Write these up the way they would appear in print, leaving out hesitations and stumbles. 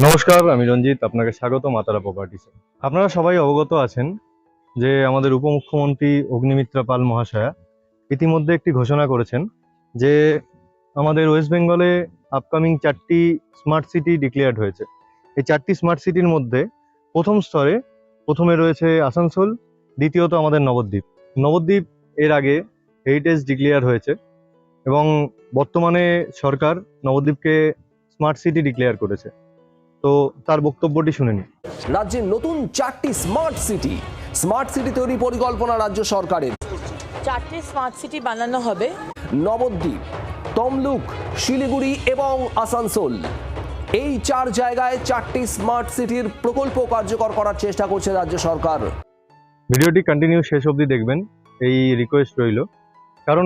নমস্কার, আমি রঞ্জিত। আপনাকে স্বাগত মাতারা প্রপার্টিসে। আপনারা সবাই অবগত আছেন যে আমাদের উপমুখ্যমন্ত্রী অগ্নিমিত্রা পাল মহাশয়া ইতিমধ্যে একটি ঘোষণা করেছেন যে আমাদের ওয়েস্ট বেঙ্গলে আপকামিং 4টি স্মার্ট সিটি ডিক্লেয়ার্ড হয়েছে। এই 4টি স্মার্ট সিটির মধ্যে প্রথম স্তরে প্রথমে রয়েছে আসানসোল, দ্বিতীয়ত আমাদের নবদ্বীপ। নবদ্বীপ এর আগে হেরিটেজ ডিক্লেয়ার হয়েছে এবং বর্তমানে সরকার নবদ্বীপকে স্মার্ট সিটি ডিক্লেয়ার করেছে। তো তার বক্তব্যটি শুনে নিন। রাজ্যের নতুন 4টি স্মার্ট সিটি তৈরি পরিকল্পনা রাজ্য সরকারের। 4টি স্মার্ট সিটি বানানো হবে। নবদ্বীপ, তমলুক, শিলিগুড়ি এবং আসানসোল, এই 4 জায়গায় 4টি স্মার্ট সিটির প্রকল্প কার্যকর করার চেষ্টা করছে রাজ্য সরকার। ভিডিওটি কন্টিনিউ শেষ অবধি দেখবেন, এই রিকোয়েস্ট রইল। কারণ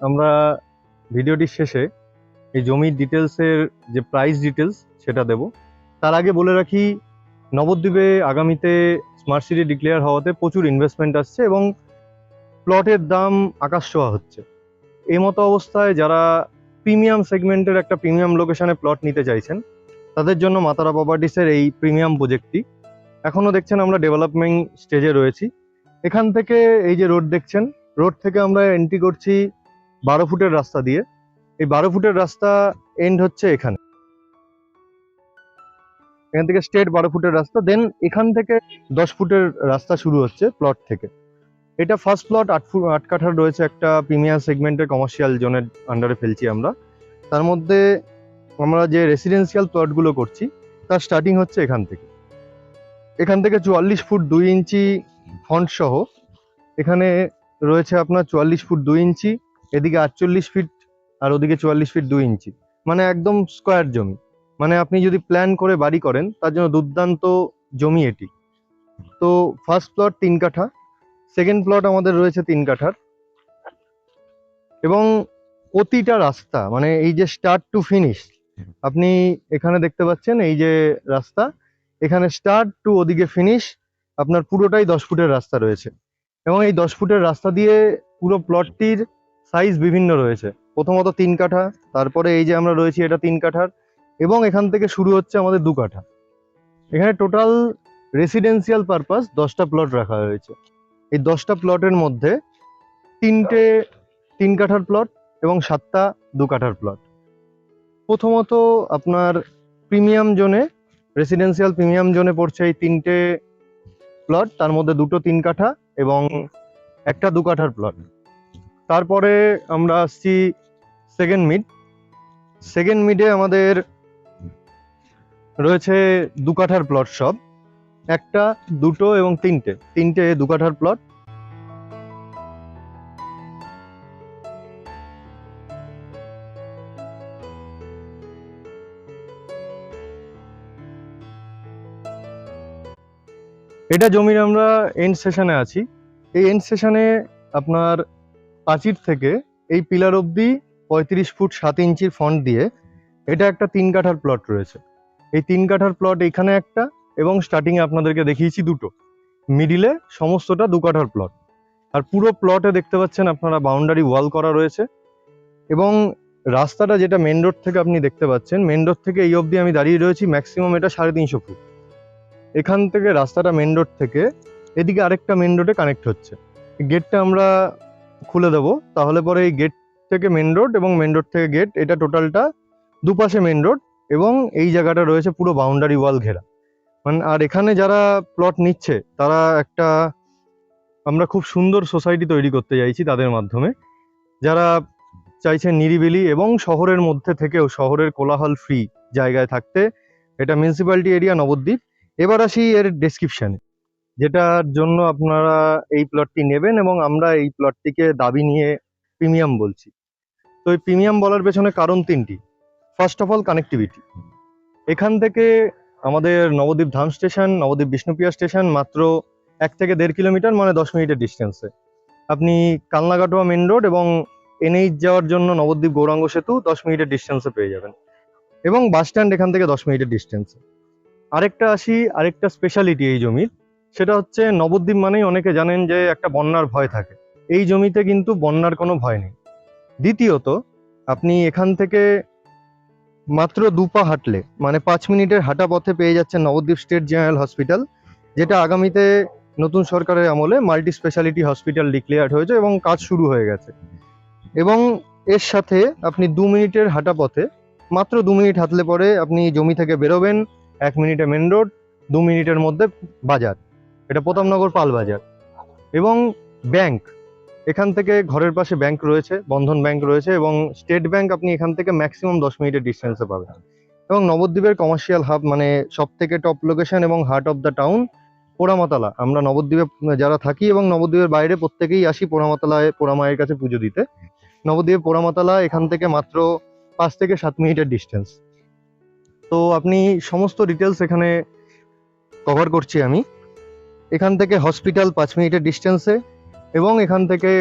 আমরা ভিডিওটির শেষে এই জমির ডিটেলসের যে প্রাইস ডিটেলস সেটা দেব। তার আগে বলে রাখি, নবদ্বীপে আগামীতে স্মার্ট সিটি ডিক্লেয়ার হওয়াতে প্রচুর ইনভেস্টমেন্ট আসছে এবং প্লটের দাম আকাশ ছোঁয়া হচ্ছে। এই মতো অবস্থায় যারা প্রিমিয়াম সেগমেন্টের একটা প্রিমিয়াম লোকেশনে প্লট নিতে চাইছেন তাদের জন্য মাতারা প্রপার্টিসের এই প্রিমিয়াম প্রজেক্টটি। এখনও দেখছেন আমরা ডেভেলপমেন্ট স্টেজে রয়েছি। এখান থেকে এই যে রোড দেখছেন, রোড থেকে আমরা এন্ট্রি করছি 12 ফুটের রাস্তা দিয়ে। এই 12 ফুটের রাস্তা এন্ড হচ্ছে এখান থেকে স্ট্রেট 12 ফুটের রাস্তা, দেন এখান থেকে 10 ফুটের রাস্তা শুরু হচ্ছে প্লট থেকে। এটা ফার্স্ট প্লট 8 কাঠার রয়েছে, একটা প্রিমিয়াম সেগমেন্টের কমার্শিয়াল জোনের আন্ডারে ফেলছি আমরা। তার মধ্যে আমরা যে রেসিডেন্সিয়াল প্লটগুলো করছি তার স্টার্টিং হচ্ছে এখান থেকে 44 ফুট 2 ইঞ্চি ফন্ট সহ এখানে রয়েছে আপনার 44 ফুট 2 ইঞ্চি, এদিকে 48 ফিট আর ওদিকে 44 ফিট 2 ইঞ্চি, মানে একদম স্কোয়ার জমি। মানে আপনি যদি প্ল্যান করে বাড়ি করেন তার জন্য দুর্দান্ত জমি এটি। তো ফার্স্ট প্লট 3 কাঠা, সেকেন্ড প্লট আমাদের রয়েছে 3 কাঠার, এবং প্রতিটা রাস্তা মানে এই যে স্টার্ট টু ফিনিশ আপনি এখানে দেখতে পাচ্ছেন, এই যে রাস্তা এখানে স্টার্ট টু ওদিকে ফিনিশ আপনার পুরোটাই 10 ফুটের রাস্তা রয়েছে। এবং এই 10 ফুটের রাস্তা দিয়ে পুরো প্লটটির সাইজ বিভিন্ন রয়েছে। প্রথমত 3 কাঠা, তারপরে এই যে আমরা রয়েছি এটা 3 কাঠার, এবং এখান থেকে শুরু হচ্ছে আমাদের 2 কাঠা। এখানে টোটাল রেসিডেন্সিয়াল পারপাস 10টা প্লট রাখা হয়েছে। এই 10টা প্লটের মধ্যে 3টে 3 কাঠার প্লট এবং 7টা 2 কাঠার প্লট। প্রথমত আপনার প্রিমিয়াম জোনে, রেসিডেন্সিয়াল প্রিমিয়াম জোনে পড়ছে এই 3টে প্লট, তার মধ্যে 2টো 3 কাঠা এবং একটা 2 কাঠার প্লট। তারপরে আমরা আসছি সেকেন্ড মিডে আমাদের রয়েছে 2 কাঠার প্লট, সব 1টা 2টো এবং 3টে 2 কাঠার প্লট। এটা জমির আমরা এন্ড সেশনে আছি। এই এন্ড সেশনে আপনার প্রাচীর থেকে এই পিলার অবধি 35 ফুট 7 ইঞ্চির ফন্ট দিয়ে এটা একটা 3 কাঠার প্লট রয়েছে। এই 3 কাঠার প্লট এখানে একটা, এবং স্টার্টিংয়ে আপনাদেরকে দেখিয়েছি 2টো, মিডিলে সমস্তটা 2 কাঠার প্লট। আর পুরো প্লটে দেখতে পাচ্ছেন আপনারা বাউন্ডারি ওয়াল করা রয়েছে। এবং রাস্তাটা যেটা মেন রোড থেকে আপনি দেখতে পাচ্ছেন, মেন রোড থেকে এই অবধি আমি দাঁড়িয়ে রয়েছি, ম্যাক্সিমাম এটা 350 ফুট। এখান থেকে রাস্তাটা মেন রোড থেকে এদিকে আরেকটা মেন রোডে কানেক্ট হচ্ছে। গেটটা আমরা খুলে দেবো, তাহলে পরে এই গেট থেকে মেন রোড এবং মেন রোড থেকে গেট, এটা টোটালটা দুপাশে মেন রোড, এবং এই জায়গাটা রয়েছে পুরো বাউন্ডারি ওয়াল ঘেরা। মানে আর এখানে যারা প্লট নিচ্ছে তারা একটা, আমরা খুব সুন্দর সোসাইটি তৈরি করতে চাইছি তাদের মাধ্যমে, যারা চাইছেন নিরিবিলি এবং শহরের মধ্যে থেকেও শহরের কোলাহল ফ্রি জায়গায় থাকতে। এটা মিউনিসিপ্যালিটি এরিয়া নবদ্বীপ। এবার আসি এর ডেসক্রিপশনে, যেটার জন্য আপনারা এই প্লটটি নেবেন, এবং আমরা এই প্লটটিকে দাবি নিয়ে প্রিমিয়াম বলছি। তো এই প্রিমিয়াম বলার পেছনে কারণ 3টি। First of all connectivity. এখান থেকে আমাদের নবদ্বীপ ধাম স্টেশন, নবদ্বীপ বিষ্ণুপ্রিয়া স্টেশন মাত্র 1 থেকে 1.5 কিলোমিটার, মানে 10 মিনিটের ডিস্টেন্সে। আপনি কালনাকাটোয়া মেন রোড এবং এনএইচ যাওয়ার জন্য নবদ্বীপ গৌরাঙ্গ সেতু 10 মিনিটের ডিস্টেন্সে পেয়ে যাবেন, এবং বাস স্ট্যান্ড এখান থেকে 10 মিনিটের ডিস্টেন্সে। আরেকটা স্পেশালিটি এই জমির, সেটা হচ্ছে নবদ্বীপ মানেই অনেকে জানেন যে একটা বন্যার ভয় থাকে। এই জমিতে কিন্তু বন্যার কোনো ভয় নেই। দ্বিতীয়ত, আপনি এখান থেকে মাত্র 2 পা হাঁটলে মানে 5 মিনিটের হাঁটা পথে পেয়ে যাচ্ছেন নবদ্বীপ স্টেট জেনারেল হসপিটাল, যেটা আগামীতে নতুন সরকারের আমলে মাল্টি স্পেশালিটি হসপিটাল ডিক্লেয়ার্ড হয়েছে এবং কাজ শুরু হয়ে গেছে। এবং এর সাথে আপনি 2 মিনিটের হাঁটা পথে, মাত্র 2 মিনিট হাঁটলে পরে আপনি জমি থেকে বেরোবেন, 1 মিনিটে মেন রোড, 2 মিনিটের মধ্যে বাজার, এটা প্রতাপনগর পাল বাজার। এবং ব্যাংক, এখান থেকে ঘরের পাশে ব্যাংক রয়েছে, বন্ধন ব্যাংক রয়েছে এবং স্টেট ব্যাংক আপনি এখান থেকে ম্যাক্সিমাম 10 মিনিটের ডিস্টেন্সে পাবেন। এবং নবদ্বীপের কমার্শিয়াল হাব মানে সব থেকে টপ লোকেশন এবং heart of the town Poramatala. আমরা নবদ্বীপে যারা থাকি এবং নবদ্বীপের বাইরে প্রত্যেকেই আসি পোড়ামাতলায় পোড়ামায়ের কাছে পুজো দিতে। নবদ্বীপে পোড়ামাতলা এখান থেকে মাত্র 5 থেকে 7 মিনিটের ডিস্টেন্স। তো আপনি সমস্ত ডিটেলস এখানে কভার করছি আমি। এখান থেকে হসপিটাল 5 মিনিটের ডিস্টেন্সে এবং এখান থেকে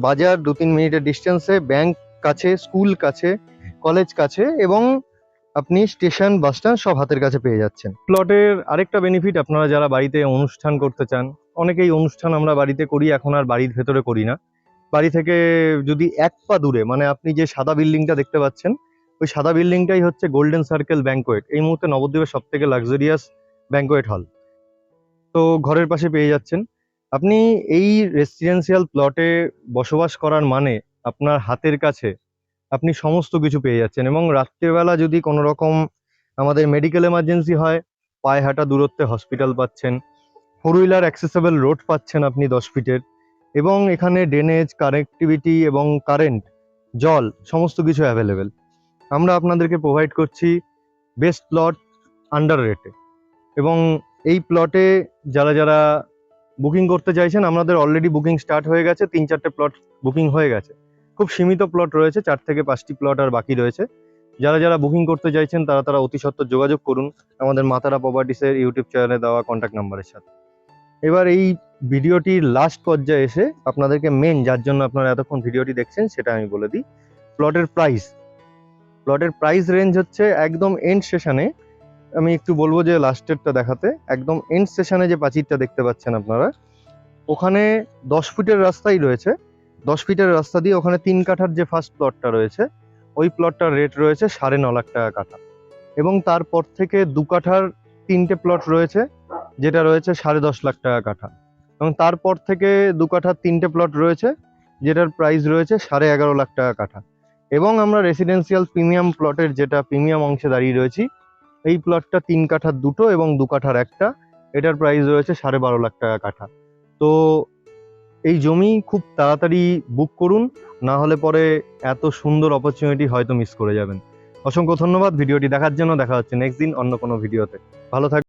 বাজার 2-3 মিনিটের ডিস্টেন্সে, ব্যাংক কাছে, স্কুল কাছে, কলেজ কাছে এবং আপনি স্টেশন, বাস স্ট্যান্ড সব হাতের কাছে পেয়ে যাচ্ছেন। প্লটের আরেকটা বেনিফিট, আপনারা যারা বাড়িতে অনুষ্ঠান করতে চান, অনেকেই অনুষ্ঠান আমরা বাড়িতে করি, এখন আর বাড়ির ভেতরে করি না। বাড়ি থেকে যদি 1 পা দূরে মানে আপনি যে সাদা বিল্ডিংটা দেখতে পাচ্ছেন, ওই সাদা বিল্ডিংটাই হচ্ছে গোল্ডেন সার্কেল ব্যাংকোয়েট, এই মুহূর্তে নবদ্বীপের সব থেকে লাক্সারিয়াস ব্যাংকোয়েট হল। তো ঘরের পাশে পেয়ে যাচ্ছেন। আপনি এই রেসিডেন্সিয়াল প্লটে বসবাস করার মানে আপনার হাতের কাছে আপনি সমস্ত কিছু পেয়ে যাচ্ছেন। এবং রাত্রিবেলা যদি কোনো রকম আমাদের মেডিকেল এমার্জেন্সি হয়, পায়ে হাঁটা দূরত্বে হসপিটাল পাচ্ছেন, 4 হুইলার অ্যাক্সেসেবল রোড পাচ্ছেন আপনি 10 ফিটের, এবং এখানে ড্রেনেজ, কানেক্টিভিটি এবং কারেন্ট, জল সমস্ত কিছু অ্যাভেলেবেল। আমরা আপনাদেরকে প্রোভাইড করছি বেস্ট প্লট আন্ডার রেটে। এবং এই প্লটে যারা যারা বুকিং করতে চাইছেন, আমাদের অলরেডি বুকিং স্টার্ট হয়ে গেছে, 3-4টে প্লট বুকিং হয়ে গেছে। খুব সীমিত প্লট রয়েছে, 4 থেকে 5টি প্লট আর বাকি রয়েছে। যারা যারা বুকিং করতে চাইছেন তারা অতি সত্বর যোগাযোগ করুন আমাদের মাতারা প্রপার্টিসের ইউটিউব চ্যানেলে দেওয়া কন্ট্যাক্ট নাম্বারের সাথে। এবার এই ভিডিওটির লাস্ট পর্যায়ে এসে আপনাদেরকে মেন যার জন্য আপনারা এতক্ষণ ভিডিওটি দেখছেন সেটা আমি বলে দিই। প্লটের প্রাইস রেঞ্জ হচ্ছে একদম এন্ড সেশনে, আমি একটু বলবো যে লাস্টেরটা দেখাতে, একদম এন্ড সেশনে যে প্রাচীরটা দেখতে পাচ্ছেন আপনারা, ওখানে 10 ফিটের রাস্তাই রয়েছে। 10 ফিটের রাস্তা দিয়ে ওখানে 3 কাঠার যে ফার্স্ট প্লটটা রয়েছে, ওই প্লটটার রেট রয়েছে 9.5 লাখ টাকা কাঠা। এবং তারপর থেকে 2 কাঠার 3টে প্লট রয়েছে, যেটা রয়েছে 10.5 লাখ টাকা কাঠা। এবং তারপর থেকে 2 কাঠার 3টে প্লট রয়েছে, যেটার প্রাইস রয়েছে 11.5 লাখ টাকা কাঠা। এবং আমরা রেসিডেন্সিয়াল প্রিমিয়াম প্লটের যেটা প্রিমিয়াম অংশে দাঁড়িয়ে রয়েছি, এই প্লটটা 3 কাঠার 2টো এবং 2 কাঠার 1টা, এটার প্রাইস রয়েছে 12.5 লাখ টাকা কাঠা। তো এই জমি খুব তাড়াতাড়ি বুক করুন, না হলে পরে এত সুন্দর অপরচুনিটি হয়তো মিস করে যাবেন। অসংখ্য ধন্যবাদ ভিডিওটি দেখার জন্য। দেখা হচ্ছে নেক্সট দিন অন্য কোনো ভিডিওতে। ভালো থাকবেন।